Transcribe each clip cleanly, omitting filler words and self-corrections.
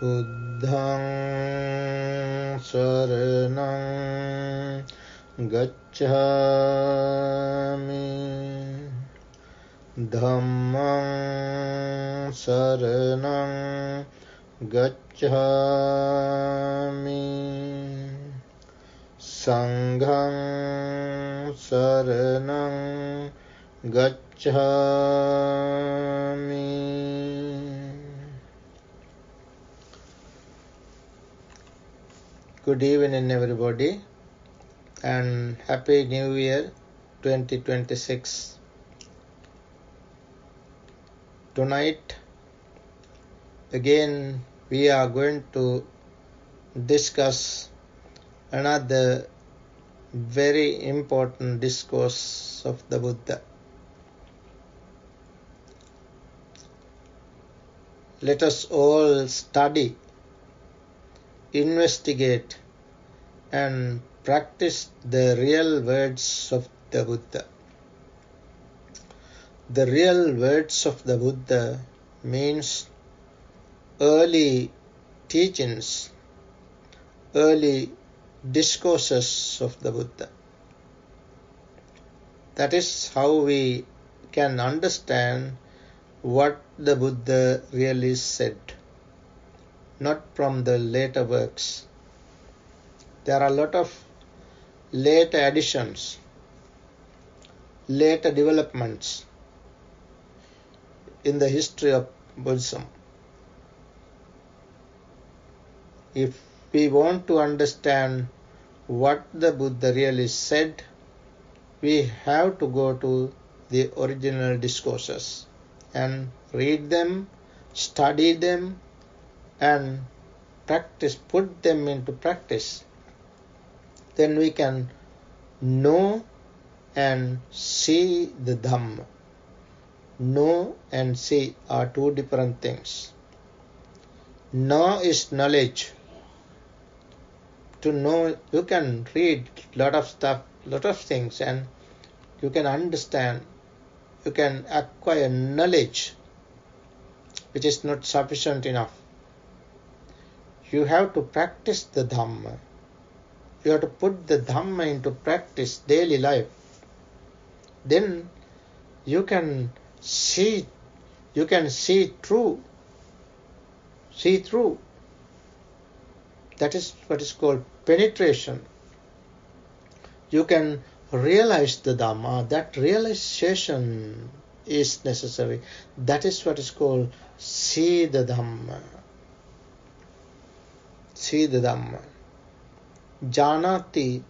Buddhaṃ saraṇaṃ gacchāmi, Dhammaṃ saraṇaṃ gacchāmi, Saṅghaṃ saraṇaṃ gacchāmi. Good evening everybody and Happy New Year 2026. Tonight again we are going to discuss another very important discourse of the Buddha. Let us all study, investigate and practice the real words of the Buddha. The real words of the Buddha means early teachings, early discourses of the Buddha. That is how we can understand what the Buddha really said, not from the later works. There are a lot of later additions, later developments in the history of Buddhism. If we want to understand what the Buddha really said, we have to go to the original discourses and read them, study them and practice, put them into practice. Then we can know and see the Dhamma. Know and see are two different things. Know is knowledge. To know, you can read lot of stuff, lot of things and you can understand, you can acquire knowledge which is not sufficient enough. You have to practice the Dhamma. You have to put the Dhamma into practice, daily life. Then you can see through. See through. That is what is called penetration. You can realize the Dhamma. That realization is necessary. That is what is called see the Dhamma. See the Dhamma. Janati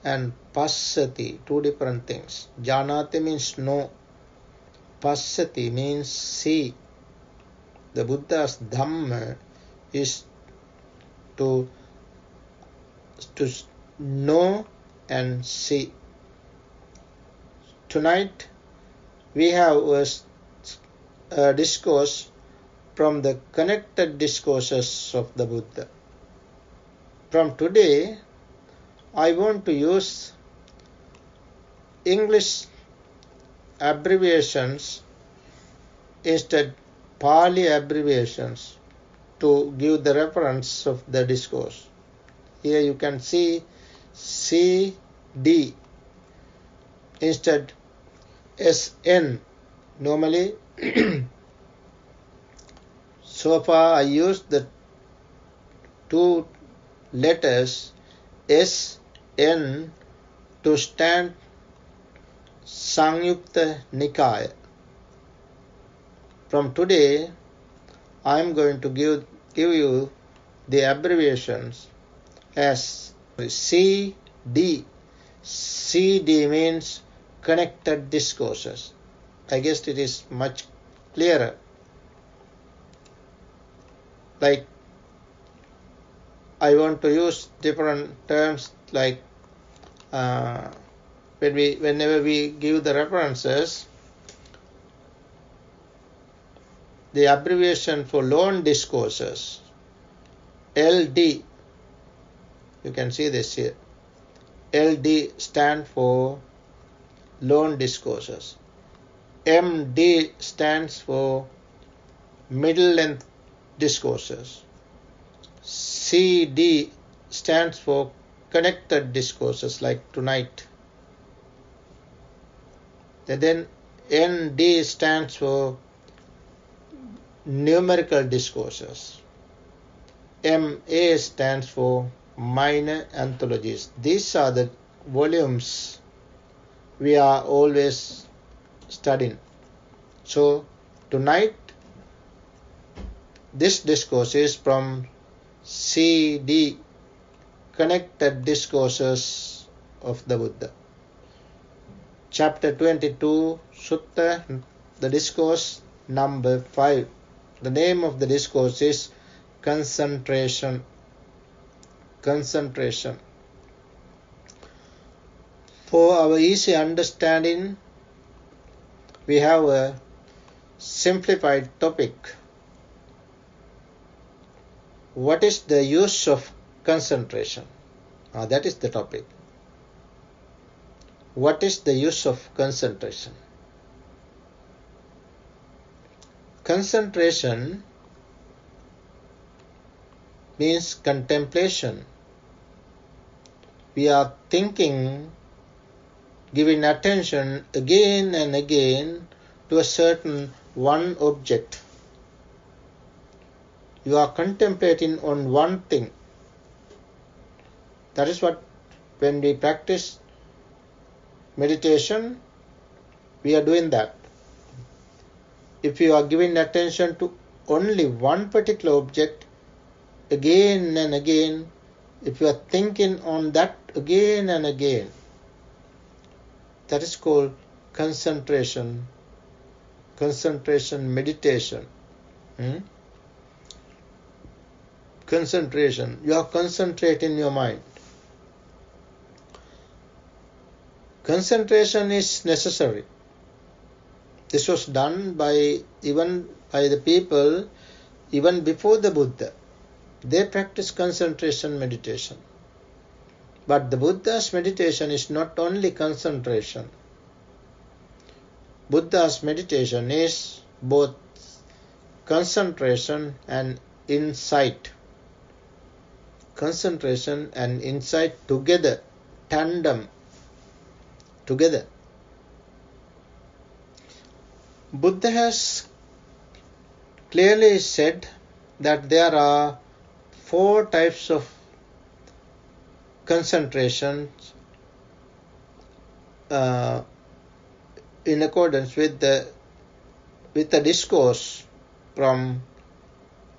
and Passati, two different things. Janati means know. Passati means see. The Buddha's Dhamma is to know and see. Tonight we have a discourse from the connected discourses of the Buddha. From today, I want to use English abbreviations instead Pali abbreviations to give the reference of the discourse. Here you can see CD instead SN. Normally, so far I used the two letters SN to stand Samyukta Nikaya. From today, I am going to give you the abbreviations as CD. CD means connected discourses. I guess it is much clearer. Like I want to use different terms like whenever we give the references, the abbreviation for long discourses, LD, you can see this here. LD stand for long discourses. MD stands for middle length discourses. CD stands for connected discourses, like tonight. Then ND stands for numerical discourses. MA stands for minor anthologies. These are the volumes we are always studying. So tonight this discourse is from CD, Connected Discourses of the Buddha. Chapter 22, Sutta, the discourse number 5. The name of the discourse is Concentration. Concentration. For our easy understanding, we have a simplified topic. What is the use of concentration? That is the topic. What is the use of concentration? Concentration means contemplation. We are thinking, giving attention again and again to a certain one object. You are contemplating on one thing. That is what, when we practice meditation, we are doing that. If you are giving attention to only one particular object again and again, if you are thinking on that again and again, that is called concentration. Concentration meditation. Concentration. You are concentrating your mind. Concentration is necessary. This was done even by the people even before the Buddha. They practiced concentration meditation. But the Buddha's meditation is not only concentration. Buddha's meditation is both concentration and insight. Concentration and insight together, tandem, together. Buddha has clearly said that there are 4 types of concentration in accordance with the discourse from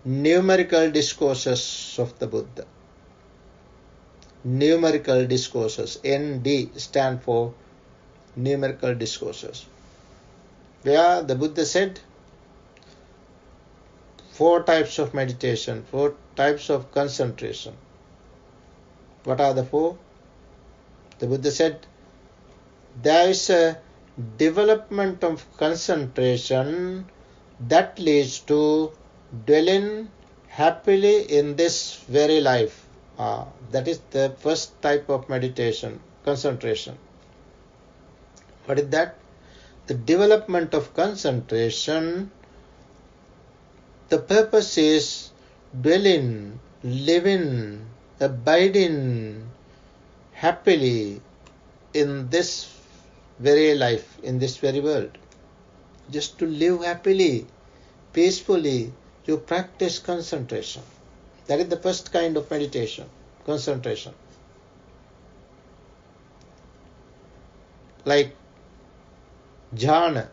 numerical discourses of the Buddha. Numerical discourses. ND stand for numerical discourses. Where the Buddha said 4 types of meditation, 4 types of concentration. What are the 4? The Buddha said there is a development of concentration that leads to dwelling happily in this very life. That is the first type of meditation, concentration. What is that? The development of concentration, the purpose is dwelling, living, abiding happily in this very life, in this very world. Just to live happily, peacefully, you practice concentration. That is the first kind of meditation, concentration. Like jhana.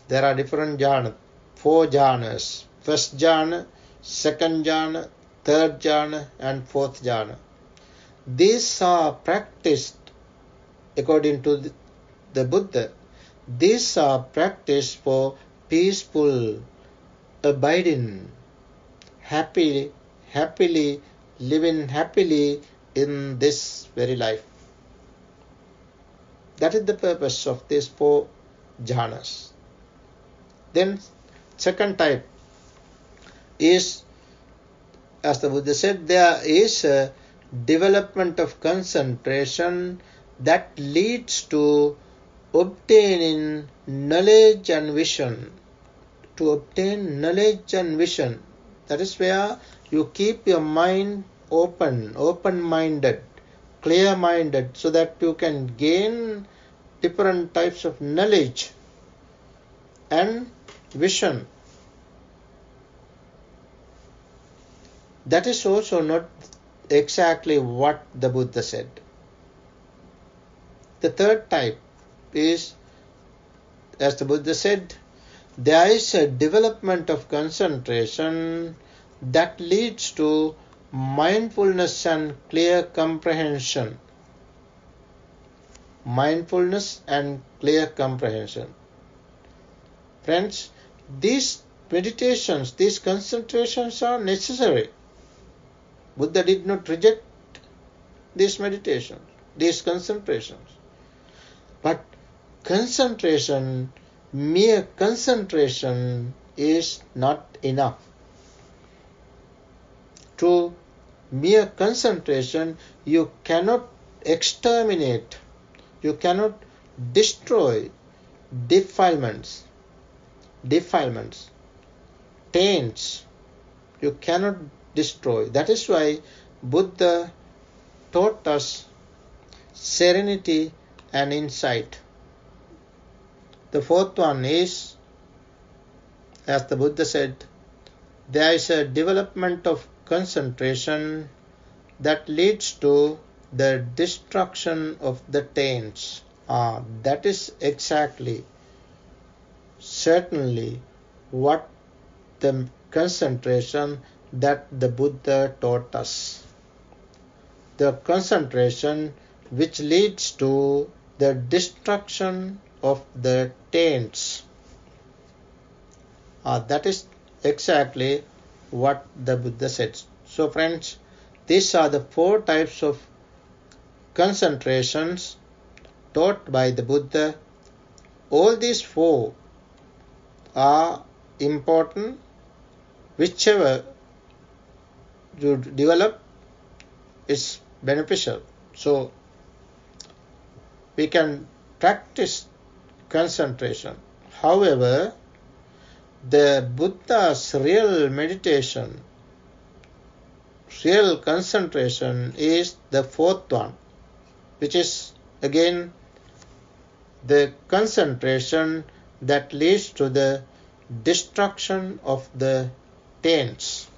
There are different jhana, 4 jhanas. First jhana, second jhana, third jhana and fourth jhana. These are practiced according to the Buddha. These are practiced for peaceful abiding, happily living happily in this very life. That is the purpose of these 4 jhanas. Then second type is, as the Buddha said, there is a development of concentration that leads to obtaining knowledge and vision. To obtain knowledge and vision, that is where You keep your mind open-minded, clear-minded, so that you can gain different types of knowledge and vision. That is also not exactly what the Buddha said. The third type is, as the Buddha said, there is a development of concentration that leads to mindfulness and clear comprehension. Mindfulness and clear comprehension. Friends, these meditations, these concentrations are necessary. Buddha did not reject these meditations, these concentrations. But concentration, mere concentration is not enough. Through mere concentration, you cannot exterminate, you cannot destroy defilements, taints. You cannot destroy. That is why Buddha taught us serenity and insight. The fourth one is, as the Buddha said, there is a development of concentration that leads to the destruction of the taints. That is exactly, certainly, what the concentration that the Buddha taught us. The concentration which leads to the destruction of the taints. That is exactly what the Buddha said. So friends, these are the 4 types of concentrations taught by the Buddha. All these 4 are important. Whichever you develop is beneficial. So we can practice concentration. However, the Buddha's real meditation, real concentration is the 4th one, which is again the concentration that leads to the destruction of the taints.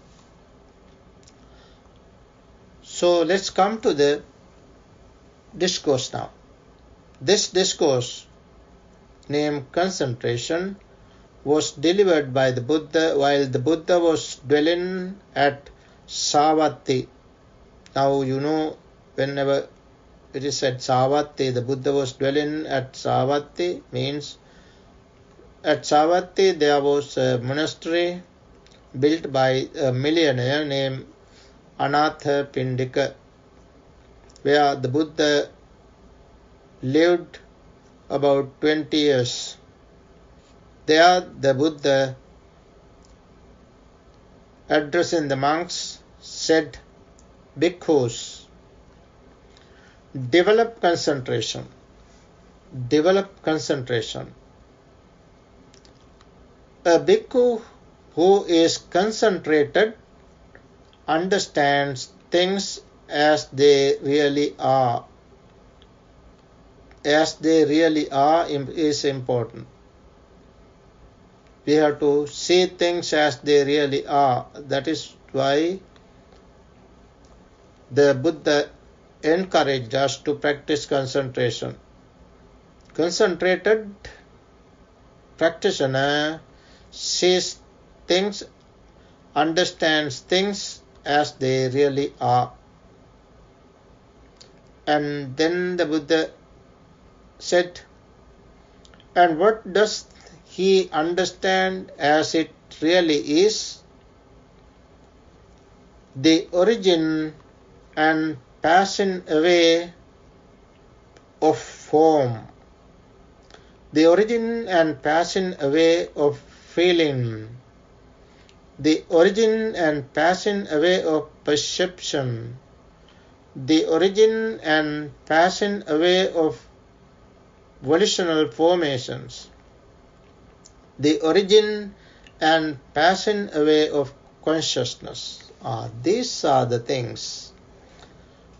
So let's come to the discourse now. This discourse, named concentration, was delivered by the Buddha while the Buddha was dwelling at Savatthi. Now you know, whenever it is said Savatthi, the Buddha was dwelling at Savatthi, means at Savatthi there was a monastery built by a millionaire named Anatha Pindika, where the Buddha lived about 20 years. There the Buddha, addressing the monks, said, "Bhikkhus, develop concentration. Develop concentration. A bhikkhu who is concentrated understands things as they really are. As they really are is important. We have to see things as they really are. That is why the Buddha encouraged us to practice concentration. Concentrated practitioner sees things, understands things as they really are. And then the Buddha said, and what does he understand as it really is? The origin and passing away of form. The origin and passing away of feeling. The origin and passing away of perception. The origin and passing away of volitional formations. The origin and passing away of consciousness. These are the things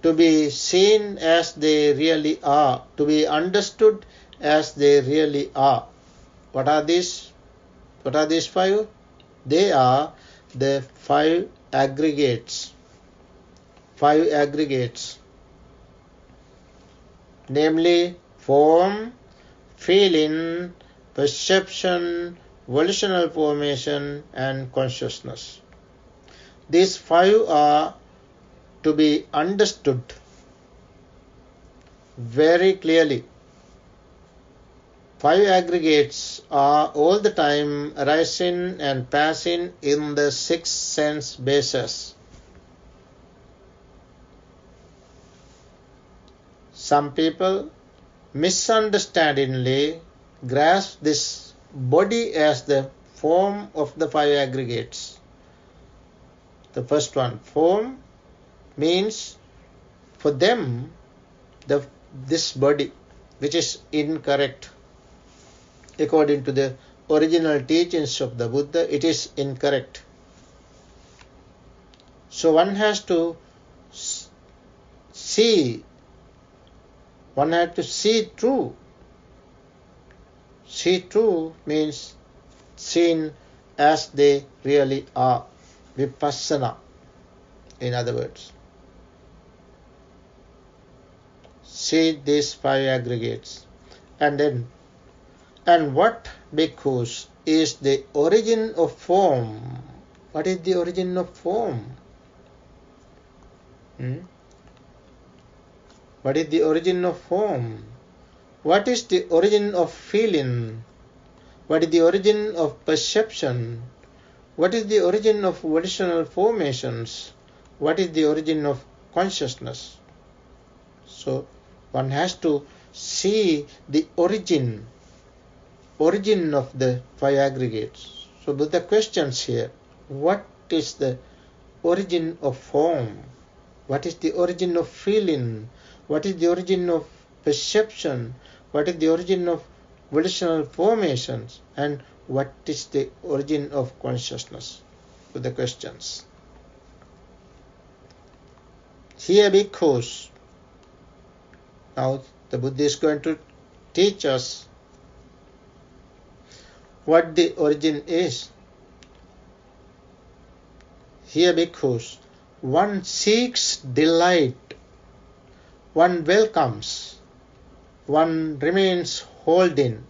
to be seen as they really are, to be understood as they really are. What are these? What are these five? They are the five aggregates. Five aggregates. Namely, form, feeling, perception, volitional formation, and consciousness. These five are to be understood very clearly. Five aggregates are all the time arising and passing in the six sense bases. Some people misunderstandingly grasp this body as the form of the five aggregates. The first one, form, means for them this body, which is incorrect. According to the original teachings of the Buddha, it is incorrect. So one has to see, one has to see true. See true means seen as they really are. Vipassana, in other words. See these five aggregates. And what, bhikkhus, is the origin of form? What is the origin of form? What is the origin of form? What is the origin of feeling? What is the origin of perception? What is the origin of volitional formations? What is the origin of consciousness? So one has to see the origin of the five aggregates. So Buddha questions here, what is the origin of form? What is the origin of feeling? What is the origin of perception? What is the origin of volitional formations? And what is the origin of consciousness? Buddha questions. Here, bhikkhus, now the Buddha is going to teach us what the origin is. Here, bhikkhus, one seeks delight, one welcomes, one remains holding.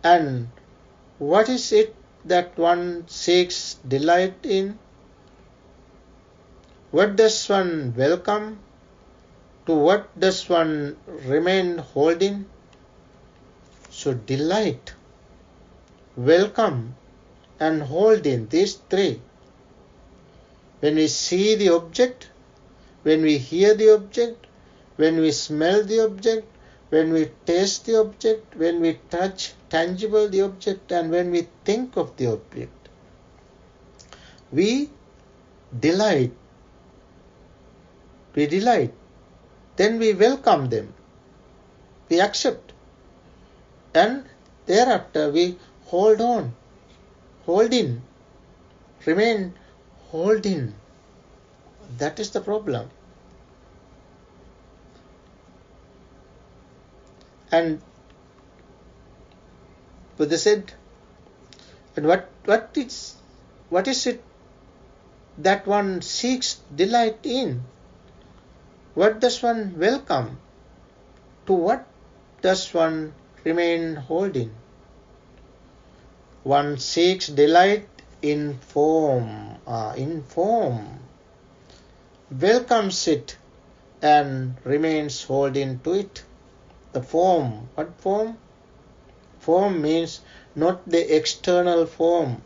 And what is it that one seeks delight in? What does one welcome? To what does one remain holding? So delight, welcome, and holding, these three. When we see the object, when we hear the object, when we smell the object, when we taste the object, when we touch tangible the object, and when we think of the object, we delight. We delight. Then we welcome them. We accept. And thereafter we hold on, hold in, remain holding. That is the problem. And Buddha said, and what is it that one seeks delight in? What does one welcome? To what does one remain holding? One seeks delight in form, welcomes it and remains holding to it. The form, what form? Form means not the external form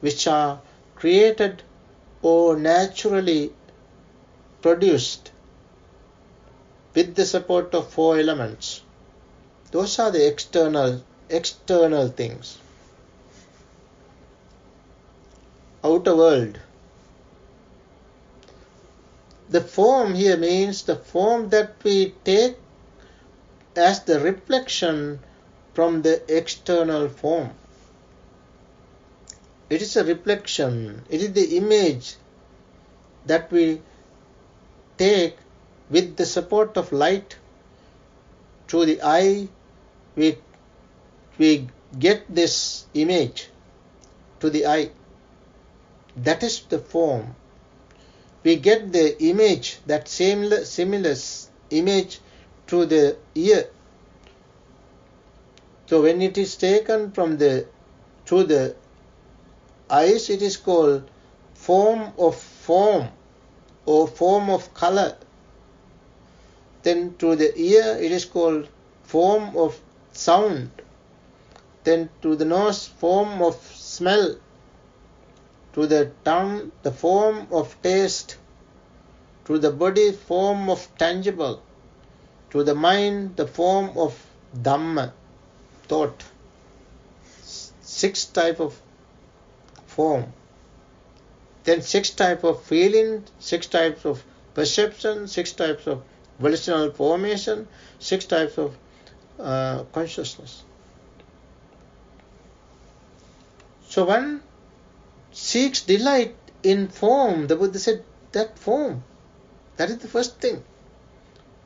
which are created or naturally produced with the support of four elements. Those are the external things. Outer world. The form here means the form that we take as the reflection from the external form. It is a reflection. It is the image that we take with the support of light through the eye. We get this image to the eye. That is the form. We get the image, that similar image through the ear. So when it is taken through the eyes, it is called form or form of color. Then through the ear, it is called form of sound. Then through the nose, form of smell. Through the tongue, the form of taste. Through the body, form of tangible. Through the mind, the form of Dhamma, thought. 6 type of form. Then 6 type of feeling, 6 types of perception, 6 types of volitional formation, 6 types of consciousness. So one seeks delight in form. The Buddha said that form. That is the first thing.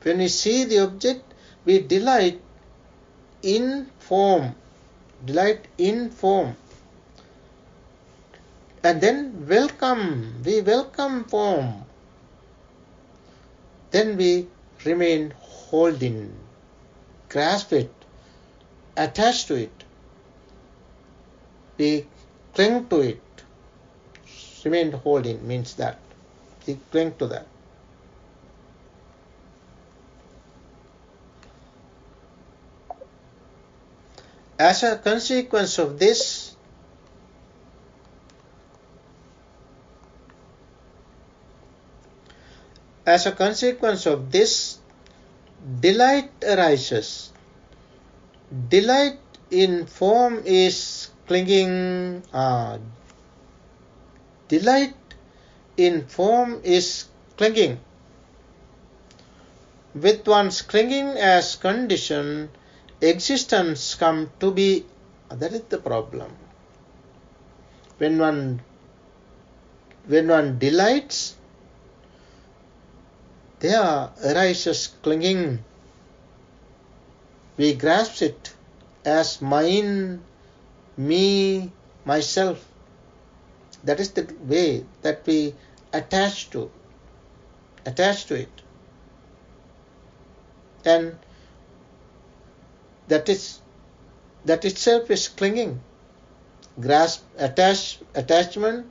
When we see the object, we delight in form. Delight in form. And then we welcome form. Then we remain holding, grasp it, attach to it. We cling to it. Remain holding means that. We cling to that. As a consequence of this, delight arises. Delight in form is clinging. Delight in form is clinging. With one's clinging as condition, existence come to be. That is the problem. When one delights, there arises clinging. We grasp it as mine, me, myself. That is the way that we attach to it. And that itself is clinging. Attachment,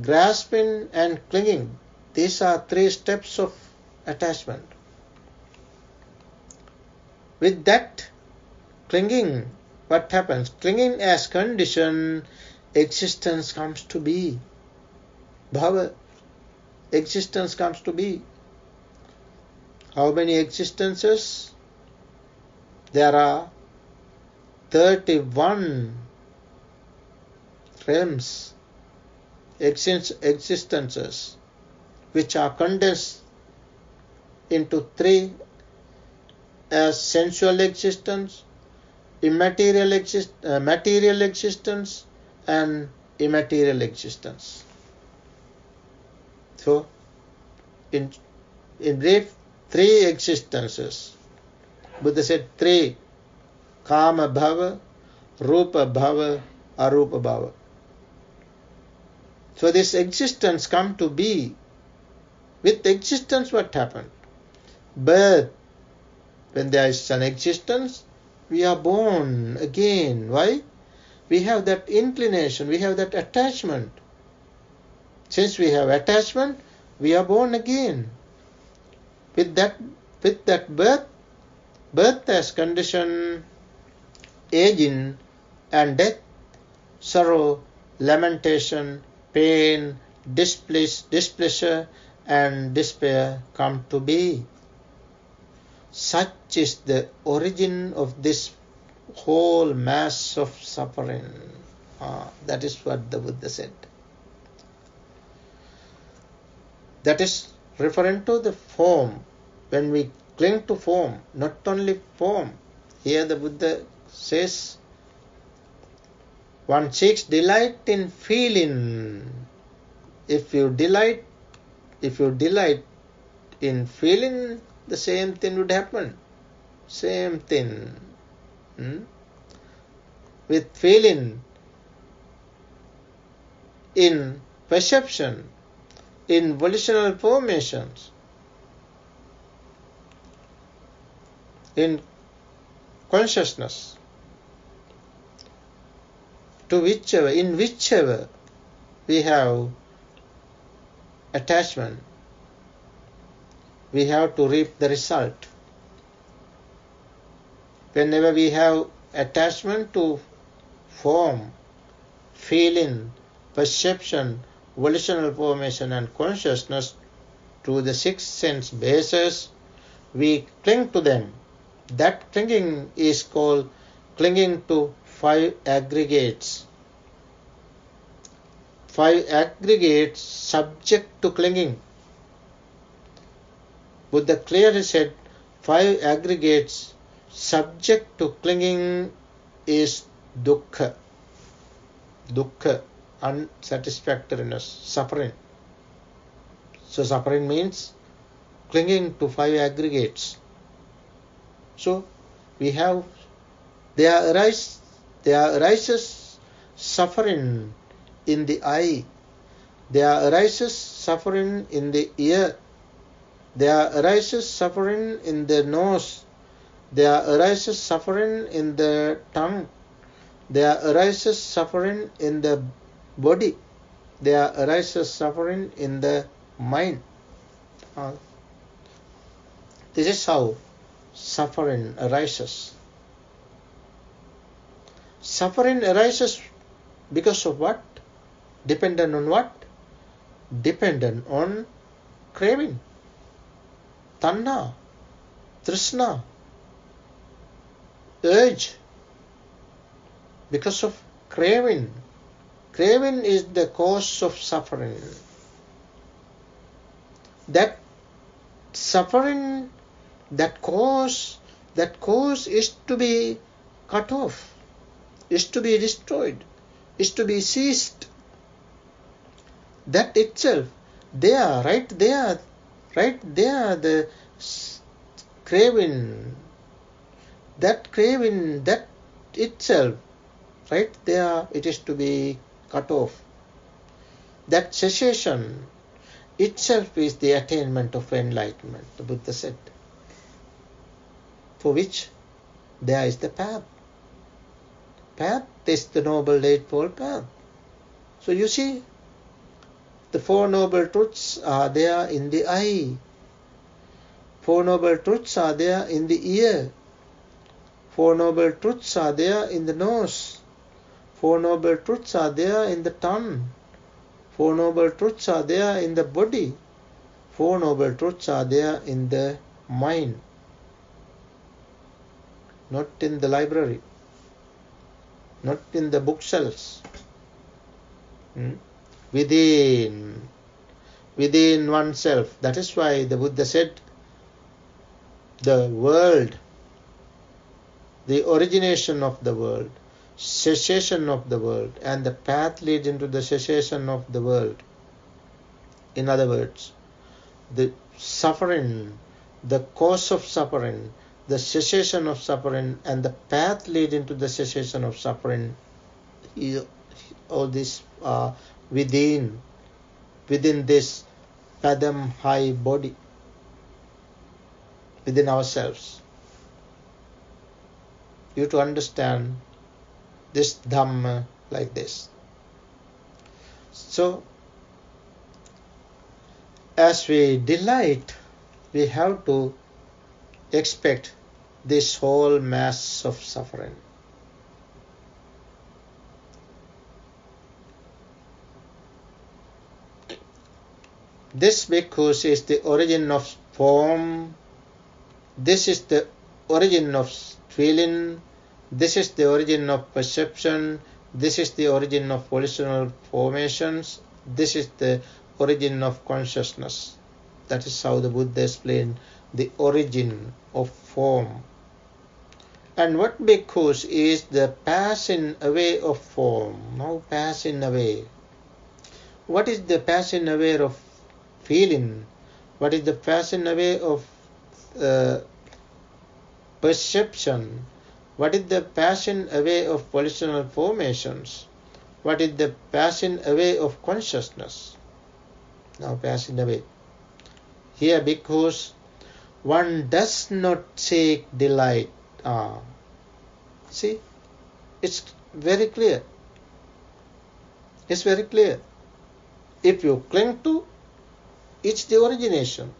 grasping and clinging. These are 3 steps of attachment. With that clinging, what happens? Clinging as condition, existence comes to be. Bhava, existence comes to be. How many existences? There are 31 realms, existences, which are condensed into 3 as sensual existence, material existence, and immaterial existence. So, in brief, 3 existences. Buddha said 3: Kama Bhava, Rupa Bhava, Arupa Bhava. So this existence come to be. With existence, what happened? Birth. When there is an existence, we are born again. Why? We have that inclination, we have that attachment. Since we have attachment, we are born again. With that birth as condition, aging and death, sorrow, lamentation, pain, displeasure and despair come to be. Such is the origin of this whole mass of suffering. That is what the Buddha said. That is referring to the form. When we cling to form, not only form. Here the Buddha says One seeks delight in feeling. If you delight in feeling, the same thing would happen. Same thing. With feeling, in perception, in volitional formations, in consciousness, in whichever we have attachment, we have to reap the result. Whenever we have attachment to form, feeling, perception, volitional formation and consciousness, to the 6 sense bases, we cling to them. That clinging is called clinging to 5 aggregates. 5 aggregates subject to clinging. Buddha clearly said 5 aggregates subject to clinging is dukkha. Dukkha, unsatisfactoriness, suffering. So suffering means clinging to 5 aggregates. So we have, there arises suffering in the eye, there arises suffering in the ear, there arises suffering in the nose, there arises suffering in the tongue, there arises suffering in the body, there arises suffering in the mind. This is how suffering arises. Suffering arises because of what? Dependent on what? Dependent on craving, tanha, trishna, urge. Because of craving. Craving is the cause of suffering. That suffering, that cause is to be cut off, is to be destroyed, is to be ceased. That itself, right there, the craving, that itself, right there, it is to be cut off. That cessation itself is the attainment of enlightenment, the Buddha said, for which there is the path. Path is the Noble Eightfold Path. So you see, the 4 Noble Truths are there in the eye. 4 Noble Truths are there in the ear. 4 Noble Truths are there in the nose. 4 Noble Truths are there in the tongue. 4 Noble Truths are there in the body. 4 Noble Truths are there in the mind. Not in the library. Not in the bookshelves. Within oneself. That is why the Buddha said, the world, the origination of the world, cessation of the world, and the path leads into the cessation of the world. In other words, the suffering, the cause of suffering, the cessation of suffering, and the path lead into the cessation of suffering, all these are within this fathom high body, within ourselves. You have to understand this Dhamma like this. So, as we delight, we have to expect this whole mass of suffering. This because is the origin of form, this is the origin of feeling, this is the origin of perception, this is the origin of volitional formations, this is the origin of consciousness. That is how the Buddha explained the origin of form. And what bhikkhus is the passing away of form. Now passing away. What is the passing away of feeling? What is the passing away of perception? What is the passing away of volitional formations? What is the passing away of consciousness? Now passing away. Here bhikkhus, one does not seek delight. See, it's very clear. It's very clear. If you cling to, it's the origination.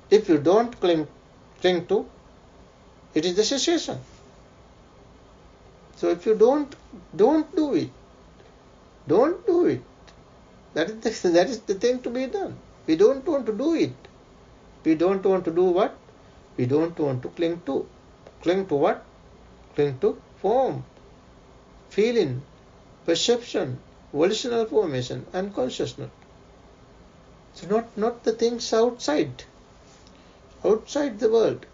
If you don't cling to, it is the cessation. So if you don't do it. Don't do it. That is the thing to be done. We don't want to do it. We don't want to do what? We don't want to cling to. Cling to what? Cling to form, feeling, perception, volitional formation and consciousness. So not the things outside the world.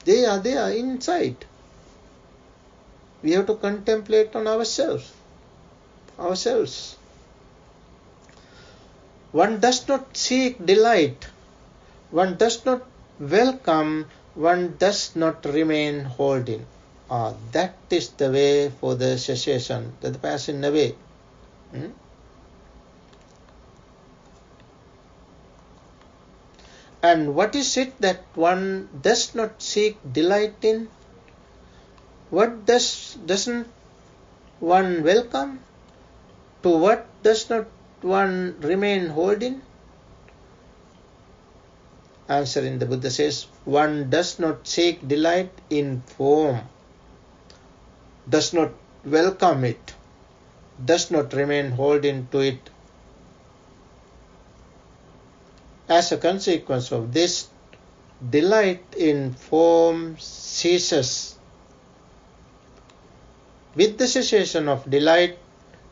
They are inside. We have to contemplate on ourselves. One does not seek delight. One does not welcome. One does not remain holding. That is the way for the cessation, the passing away. And what is it that one does not seek delight in? What doesn't one welcome? To what does not one remain holding? Answer in the Buddha says, one does not seek delight in form, does not welcome it, does not remain holding to it. As a consequence of this, delight in form ceases. With the cessation of delight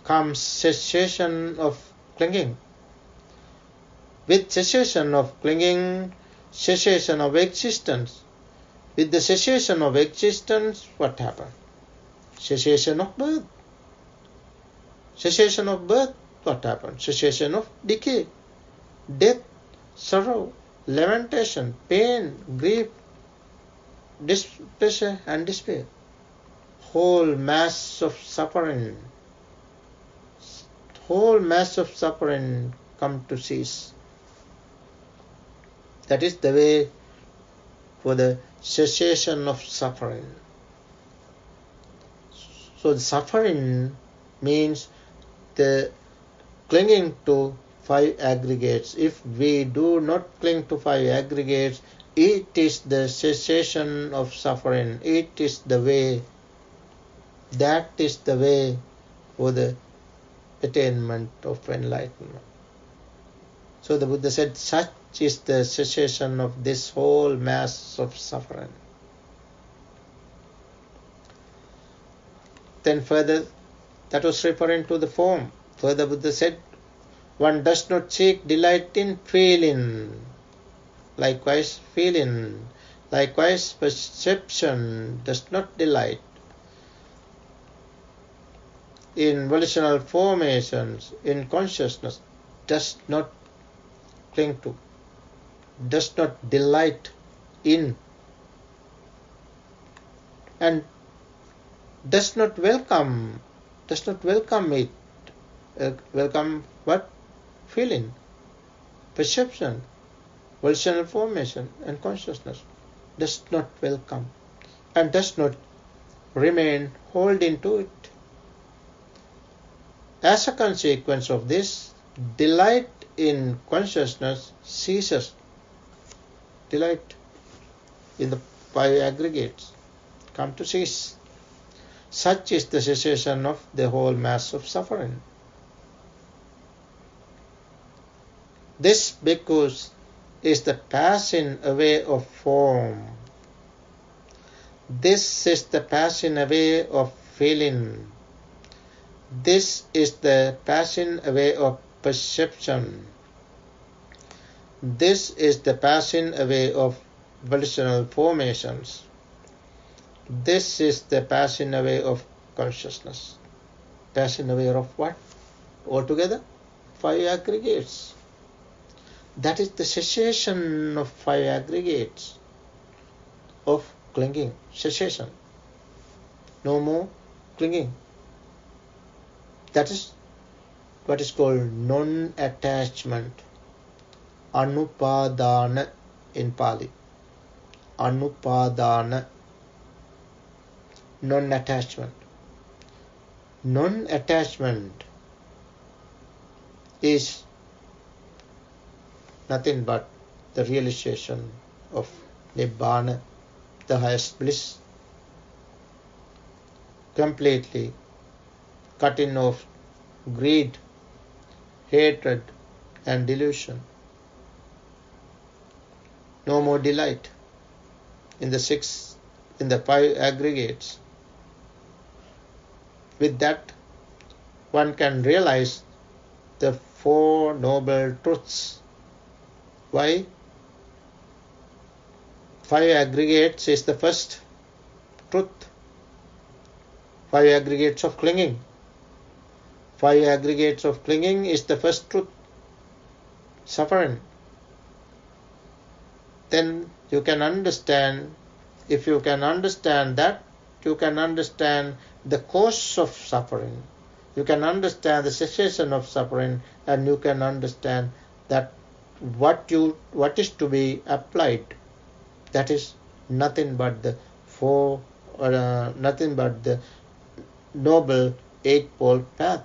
comes cessation of clinging. With cessation of clinging, cessation of existence. With the cessation of existence, what happened? Cessation of birth. Cessation of birth, what happened? Cessation of decay, death, sorrow, lamentation, pain, grief, displeasure and despair. Whole mass of suffering come to cease. That is the way for the cessation of suffering. So the suffering means the clinging to 5 aggregates. If we do not cling to 5 aggregates, it is the cessation of suffering. It is the way. That is the way for the attainment of enlightenment. So the Buddha said, such is the cessation of this whole mass of suffering. Then further, that was referring to the form. Further Buddha said, one does not seek delight in feeling. Likewise, feeling. Likewise, perception does not delight in volitional formations, in consciousness, does not cling to, does not delight in, and does not welcome it. Welcome what? Feeling, perception, volitional formation and consciousness. Does not welcome and does not remain holding to it. As a consequence of this, delight in consciousness ceases. Delight in the 5 aggregates come to cease. Such is the cessation of the whole mass of suffering. This, bhikkhus, is the passing away of form. This is the passing away of feeling. This is the passing away of perception. This is the passing away of volitional formations. This is the passing away of consciousness. Passing away of what? Altogether? 5 aggregates. That is the cessation of 5 aggregates of clinging. Cessation. No more clinging. That is what is called non-attachment. Anupadana in Pali. Anupadana. Non-attachment. Non-attachment is nothing but the realization of Nibbana, the highest bliss, completely cutting off greed, hatred and delusion. No more delight in the 5 aggregates. With that, one can realize the 4 noble truths. Why? 5 aggregates is the first truth. 5 aggregates of clinging. 5 aggregates of clinging is the first truth. Suffering. Then you can understand, if you can understand that, you can understand the cause of suffering. You can understand the cessation of suffering, and you can understand that what is to be applied. That is nothing but the nothing but the Noble Eightfold Path.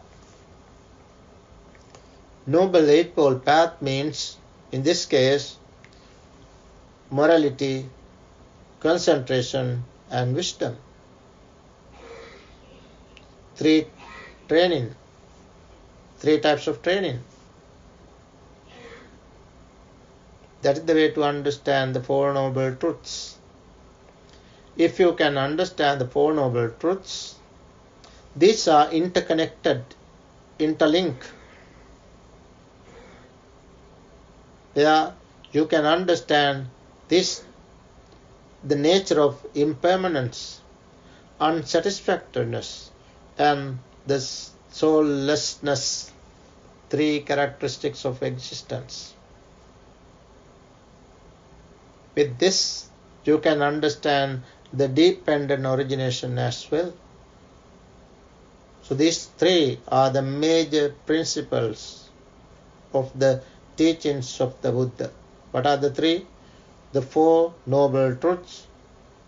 Noble Eightfold Path means, in this case, morality, concentration and wisdom. 3 types of training. That is the way to understand the 4 noble truths. If you can understand the 4 noble truths, these are interconnected, interlinked. Yeah, you can understand this, the nature of impermanence, unsatisfactoriness, and the soullessness, 3 characteristics of existence. With this, you can understand the dependent origination as well. So these 3 are the major principles of the teachings of the Buddha. What are the 3? The 4 noble truths,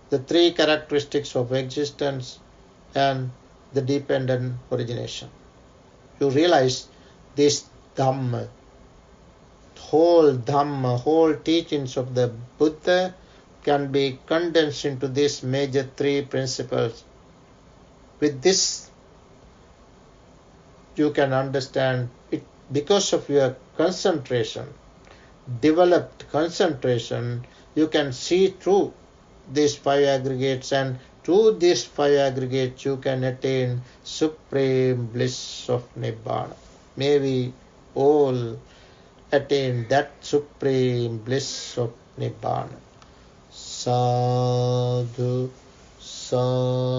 the 3 characteristics of existence, and the dependent origination. You realize this Dhamma, whole teachings of the Buddha can be condensed into these major 3 principles. With this, you can understand it because of your concentration, developed concentration. You can see through these 5 aggregates, and through these 5 aggregates you can attain supreme bliss of Nibbana. May we all attain that supreme bliss of Nibbana. Sadhu, sadhu.